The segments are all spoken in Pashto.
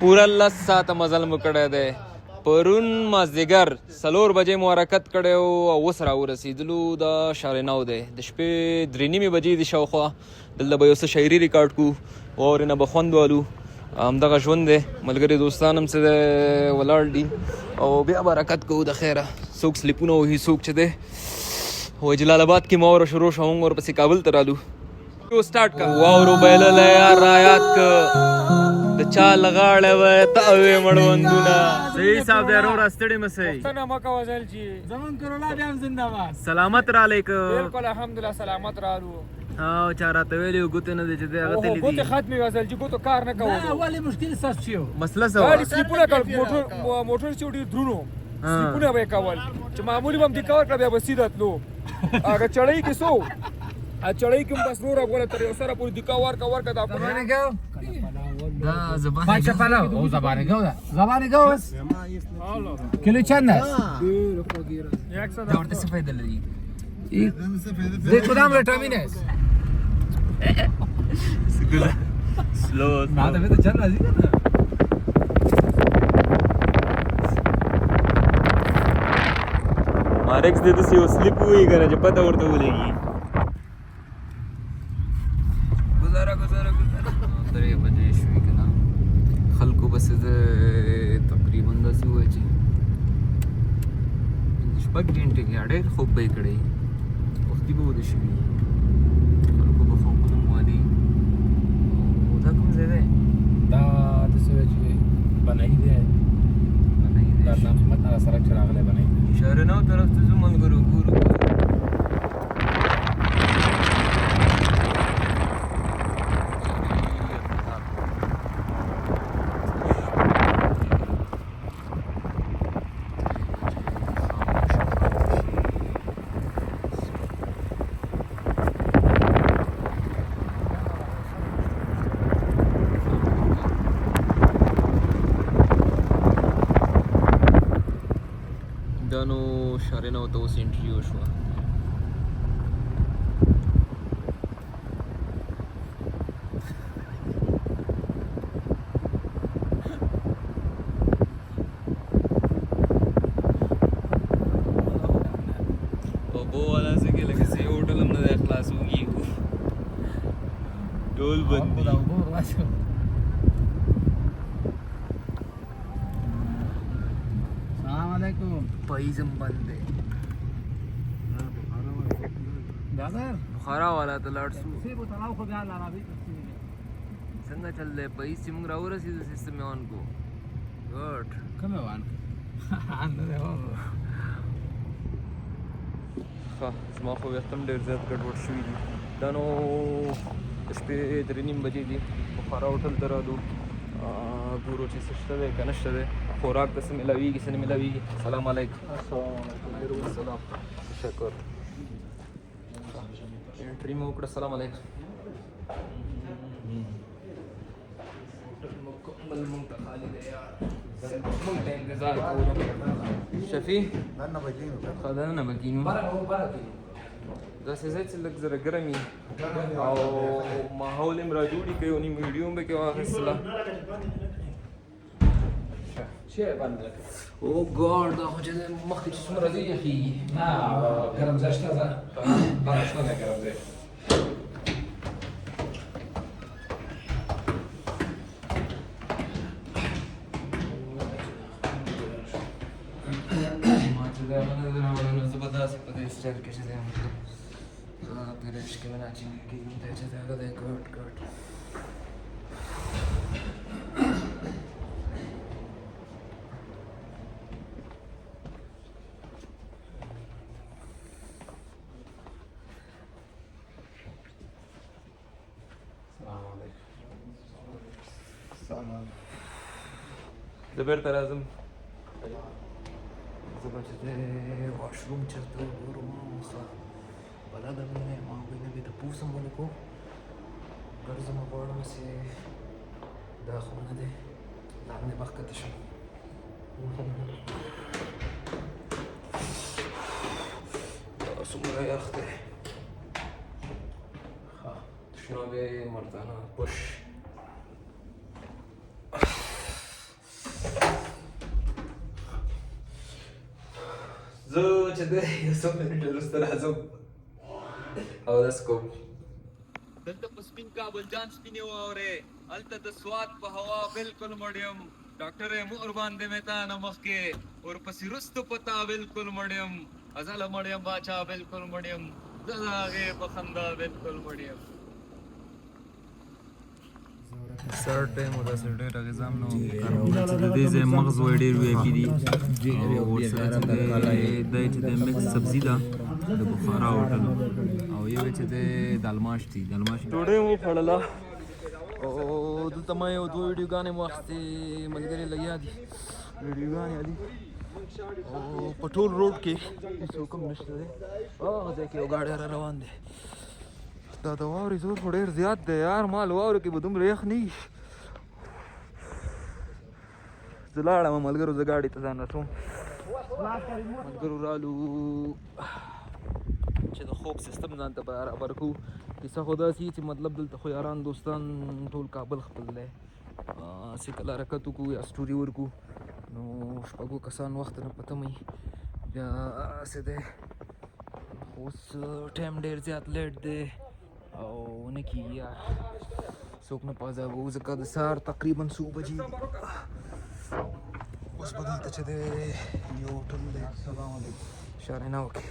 پورا 10 ساعته مزل مو کړی دی. پرون مازدیګر 4 بجې مو حرکت کړی او اوس راورسېدلو د شارې 9 دی. د شپې 3:30 بجې دي شاوخوا. دلته به یو څه شاعري ریکارډ کړو، واورې نه به خوند والو. همدغه ژوند دی. ملګري دوستان هم څه دی ولاړ دي او بیا به حرکت کوو د خیره. څوک سلیپونه وهي، څوک چې دی وایي جلال آباد کې مو واوره شروع شوه، موږ ورپسې کابل ته رالو. سټارټ کا واورو بایللی یار رایات که د چا لغاړه وه تاوې مړوندونه. صحیح صاحب دی وروره، ستړي مه سئ. پوښتنه مه کوه زلچي، زمون کرولا بیا هم زنده‌باد. سلامت رالی که؟ بالکل الحمدلله سلامت رالو. او چا راته ویلي وو ګوتې نه دی چې دی هغه تللي دي. ګوتې ختمې وې زلچي، ګوتو کار نه کولو. ولې مشکل سخت شي مسله څه ګاډي وه؟ سلیپونه کړ، موټر چې ډېر درونو سلیپونه به یې کول چې معمولي به هم دې کور کړه، بیا به سیده تلو. هغه چړۍ کې څو چړۍ کې هم بس نور افغانه تر یو سره پورې دیکا ورکه دا دا زبان پاچه پلاو او زبانه گو ده زبانه گو است کیلو چند است دا ورته څه فایده لري؟ ده کدام ویتامین است سلو ما ده بده چند راځي کنه مارکس دې داسې یو سلیپ ووایي که نه چې پته ورته ولګي. گزاره 3 بجې شوې که نه. خلکو بسې زه تقریبا داسې ووایي چې 6 ګنټې کې ډېر خوب به یې کړی، وختي به وده شوي، خلکو به خوبونه موالي. دا کوم ځای دی؟ دا د څه چې بنایي دی دا نعمت هغه سړک چې راغلی بنایي شهر 9 طرف ته ځو ملګرو، ګورو دا نو شارې 9 ته اوس انټري وشوه. اوبو والا څه کې لکه صحیح هوټل هم نه دی خلاصوږي، ټول بند دي. سلام علیکم پاییزم بند دی. برادر بخارا والا ته لاړ شو. سی بو تلاو خو بیا لارابي څنګه چل دی پاییز چې موږ راورسېدو سیستم یې آن کو. ګډ کومه وان ان نه هو ښه زما خو ویښتم ډېر زیات ګډوډ شوي دي. دا نو د شپې 3:30 بجې دي. بخارا هوټل ته رالو، ګورو چې څه شته دی که نه شته دی، خوراک ته څه میلاویږي څه نه میلاویږي. سلام علیکم. السلام. تشکر. انټري مو وکړه. سلام علیکم. مکمل مونږ ته خالي دی یار، مونږ ته انتظار کوو. شفیع ښه دننه به کینو، داسې ځای چې لږ زره ګرم وي او ماحول هم را جوړي که یو نیم ویډیو هم به کې واخیستله. او ګاډ دا خو چې مخکې چې څومره ځای یخېږي. نه ګرم ځای شته ده باره شته ده ګرم ځای ما چې دا نه راوړل نو زه به داسې په دې سټایل کې چې دی مطلب پیرش کې مې ناچینګ کېږم دی چې دغه دی ګډ زه بېرته راځم. زه به چې دی واشروم چېرته وګورم. ښه بلده مې نه یم، هغوی نه دې تپوس هم ونه کړو. ګرځم غواړم چې دا خو نه دی، لاندې به ښکته شم. دا څومره یخ دی. ښه تشنابی مردانه پوش. زه چې د یو څو منټو وروسته راځم اودس کوم. دلته په سپین کابل جان سپینې واورې، هلته د سوات په هوا بلکل مړ یم. ډاکټر مور باندې مې تا نه مخکې ورپسې وروستو په تا بلکل مړ یم. ازله مړ یم باچا بلکل مړ یم، زه د هغې په خندا بلکل مړ یم. سر ټایم او داسې ډېر اغېزام نه و چې د دې ځای مغز وایي ډېر وی آی پي دي، او ورسره چې دی چې د مکس سبزي ده د بخارا هوټل، او یو چې د دالماش دي. دالماش ډوډۍ مو خوړله او دلته ما یو دوه ویډیوګانې مو اخیستې، ملګري لګیا دي ویډیوګانې دي. او په ټول روډ کې هېڅوک هم نشته دی، هغه ځای کې یو ګاډی را روان دی. دا د واورې زور خو ډېر زیات دی یار، ما له واورې کې به دومره یخ نه وي. زه لاړم ملګرو، زه ګاډي ته ځان رسوم. ملګرو رالو چې د خوب سیستم ځان ته برابر کړو. کیسه خو داسې چې مطلب دلته خو یاران دوستان ټول کابل خپل دی، چې کله حرکت وکړو یا سټوري ورکړو نو شپږو کسان وخت نه پته مې بیا څه دی. اوس ټایم ډېر زیات لیټ دی او نه کېږي یار، څوک نه پازابو ځکه د سهار تقریبا 7 بجې دي. اوس به دلته چې دی یو هوټل دی شاریناو کې.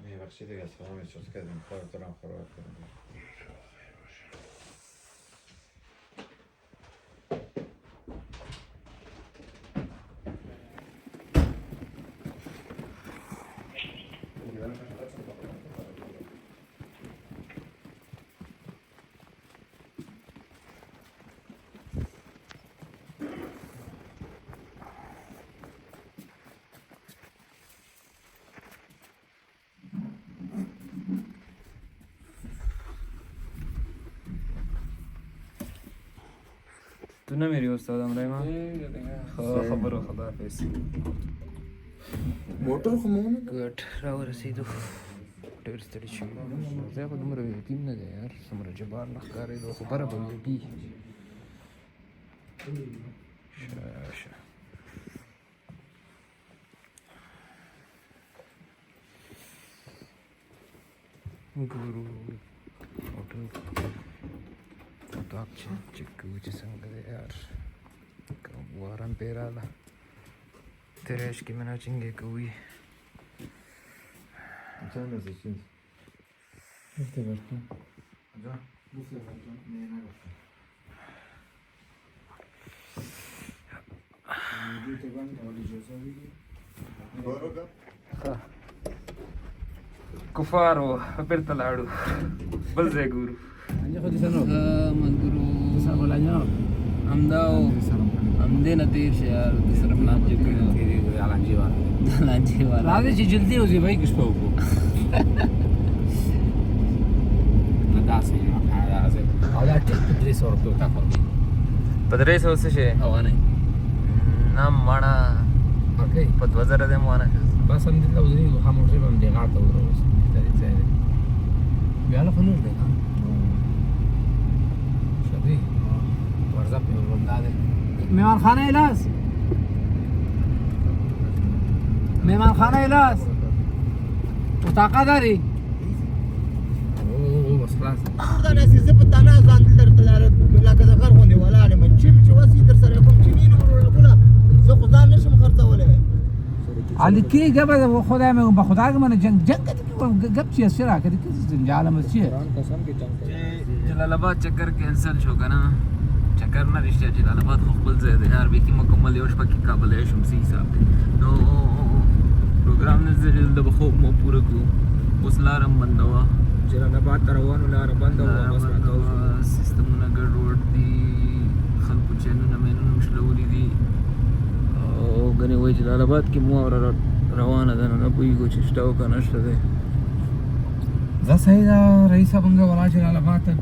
ببخشید اگه سلام احساس کردیم خواهدارم خراب کردیم. تو نمیری استاد امرایما؟ خبرو خداحافظ. موټر خو مو نه ګټ راورسېدو، ډېر ستړي شوي. ځای خو دومره وی آی پي نه دی یار، څومره جبار نه ښکارېدو، خو بره به وی آی پي. شه ګورو هوټل اتاق چې چک کوو چې څنګه دی یار. وارم پې راله ترېش کې مې چنګې کوي. Sen nasılsın? Este başkan. Hocam bu sefer neyine baktın? کفارو بیرته لاړو بل ځای ګورو. ملګرو همدا و همدې نه تېر شه یار، د سره لانجې کړې لانجې والا راځئ چې جلدي وځي بهیږي شپه وکړو. نه داسې او دا ټیک په 300 روپیو وټاکل په 300 څه شی افغانۍ نه مړه ورکوي په 2000 دې مو ونه بس همدلته ودرېږو خاموشي به همدې غار ته ودروس ځای دی بیا له خو نور دی شبي ورزه پې همدا دی مهمانخانه الاس مهمانخانه الاس اتاقه داري او بس خلاص دا ناسې زه په تانا ځان دلته لکه د غر غوندې ولاړ یم چې مې چې وسې در سره کوم چې وینو ورکونه زه خو ځان نشم خرڅولی علی کی گپ خدا میں بخدا کے من جنگ گپ چی اسرا کہ جنجال میں چی جلال آباد چکر کینسل شو کنه چکر نه رښتیا جلال آباد خو خپل ځای دی یار بیخي مکمل یو شپه کې کابل شمسي حساب دی نو پروګرام نه زړل د خوب مو پوره کو اوس لارم بنده وه جلال آباد ته روانو لاره بنده وه بس راتاو شو سیستمونه ګډوډ دي خلکو چینونه مینونه مشلولي دي او ګنې وایي جلال آباد کې مو روانه ده نو نه پوهېږو چې شته او که نشته دی ذا صحیح دا رئیس صاحب موږ ولا جلال آباد ته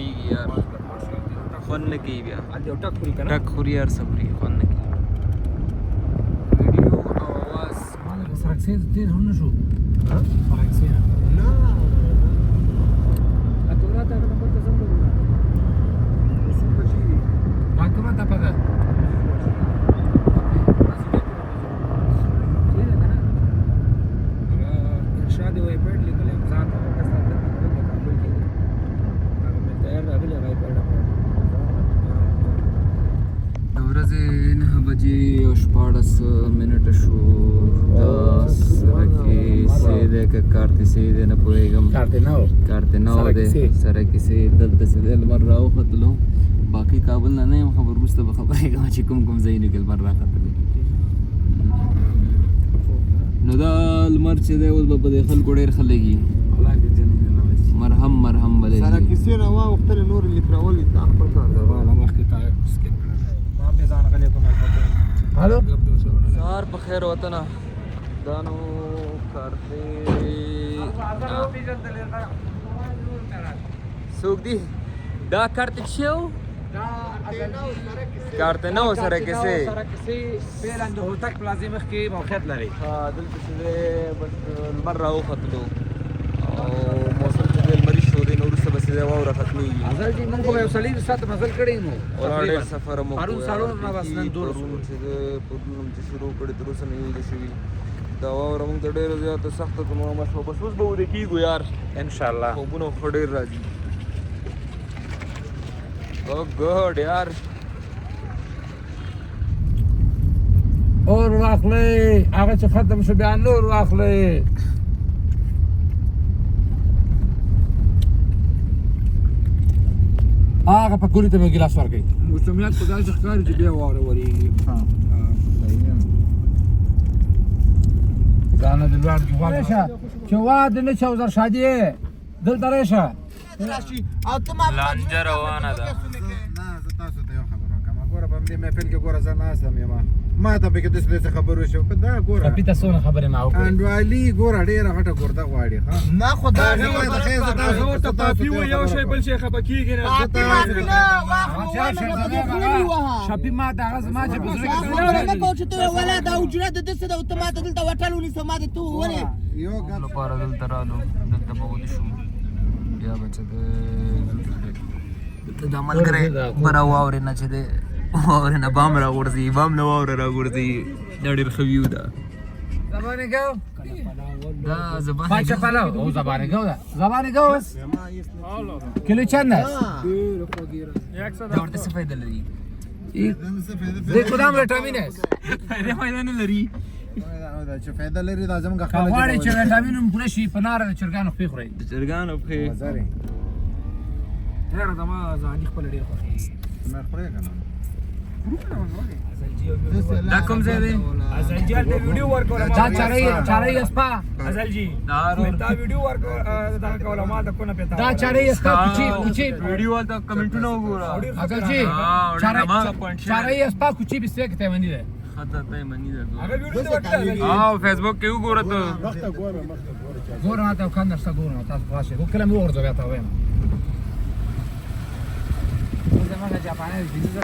غړیږي یار خوند نه کوي بیا یو ټک خوري کنه ټک خوري هر څه خوري خوند نه کوي ویډیو او आवाज مال سرکسي تیر هم نشو فرانسې نه اتورا ته نمبر ته زموږ رسول بچی پاکه تا پاکه ارشاد وای پیډ لیکل هم ځان ته پاکستان ته کابل کې هغه مې تیار راغلی وای پیډ د ورځې 9 بجې او 14 منټه شو دا سره کې سیده که کارته سیده نه پوهېږم کارته نه و دی سره کیسې دلته سیده لمر راوختلو باقي کابل نه یم خبر وروسته به خبرېږم چې کوم ځایونه کې لمر راختلی نو دا لمر چې دی اوس به په دې خلکو ډېر خلګي مرهم به دی سره کیسې نه واوښتلې نور لیک راولي تا خپل کار دی مخکې تا سکین کړل ما به ځان غلې کوم هالو سهار په خیر وطنه دا نو کارته څوک دی دا کارته شو کارته نو سره کیسې پیلان د هوتک پلازې مخ کې موقعیت لري دلته چې بس لمر راوختلو او موسم چې لمري شو دی نو وروسته به سیده واوره ختمېږي اصل چې موږ به یو سړي سات مزل کړی مو ډېر سفر مو پرون سالون نه بس نن دور پرون چې چې شروع کړی تر اوسه نه ویلې شوي دا واوره موږ ته ډېره زیاته سخته تمامه شوه بس اوس به وده کېږو یار انشاءالله خوبونه خو ډېر راځي او ګډ یار اور واخلې هغه چې ختم شو بیا نور واخلې هغه په کوري ته مې ګلاس ورکړي موسمیات په داسې ښکاري چې بیا واوره ورېږي دانه د لوړ جواب چې واده نه چوزر شادي دلته راشه راشي او ته ما لانجه روانه ده نه زه تاسو ته یو خبر وکړم ګوره په دې محفل کې ګوره زه ناست یم ما ته پکې داسې خبر وشو که دا ګوره کپیته سونه خبره ما وکړه انډوالي ګوره ډېره غټه ګرده غواړي ها نه خدا هغه ورته پاپي و یو شی بل شی خپه کېږي نه شپې ما دغه زما چې بزرګ نه کوم چې ته ولا دا اجره د دسه د اتومات دلته وټل ونیسو ما د تو ولې یو ګل لپاره دلته رالو دلته به ولې شو بیا به چې د ملګری بره واورې نه چې دی واورې نه بام راغورځي بام نه واوره راغورځي دا ډېر ښه ویو ده زبانه ګو دا زبان پاچا پلو او زبانه ګو ده زبانه ګو کیلو چنده دا ورته څه فایده لري دې کدام وټامین اس فایده نه لري دا چې فایده لري دا زموږ خلک غواړي چې وټامین هم پوره شي په نار د چرګانو خپې خوري د چرګانو پښې مزاري هغه زما ځاني خپل ډېر خوښي ما خوري کنه دا کوم ځای دی ازلجیال ته ویډیو ورکول دا چاري اسپا ازل جی دارو تا ویډیو ورکول دا کول ما د کو نه پتا دا چاري اسپا کوچی ویډیو ته کمنټونه وګوره اگر جی چاري اسپا کوچی بسته کې ته ونی ده خطا ته منی ده هغه ویډیو ته ورکول او فیسبوک کې وګوره ته ګوره ما ته کاندر څه ګوره تاسو خاصه کو کلم ورځو بیا تا وایم زمانه جاپاني دې زه